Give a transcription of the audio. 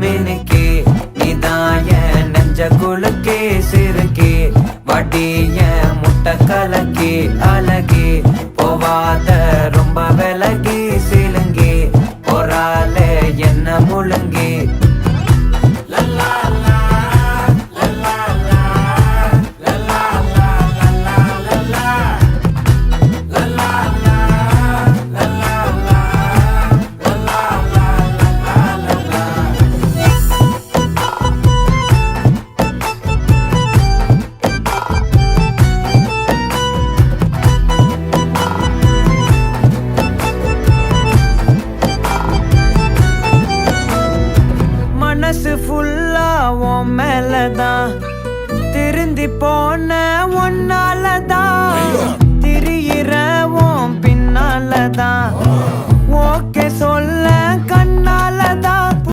மினுக்கே நீதாய நெஞ்ச குலுக்கே சிறுக்கே வடிய முட்டை கலக்கே அழகே போவாத ரொம்ப விலகி சிலுங்கி பொறால என்ன முழுங்கி மனசு ஃபுல்லா உன் மேலதான் திருந்தி போன ஒன்னாலதான் திரியிற உன் பின்னாலதான் ஓகே சொல்ல கண்ணாலதான்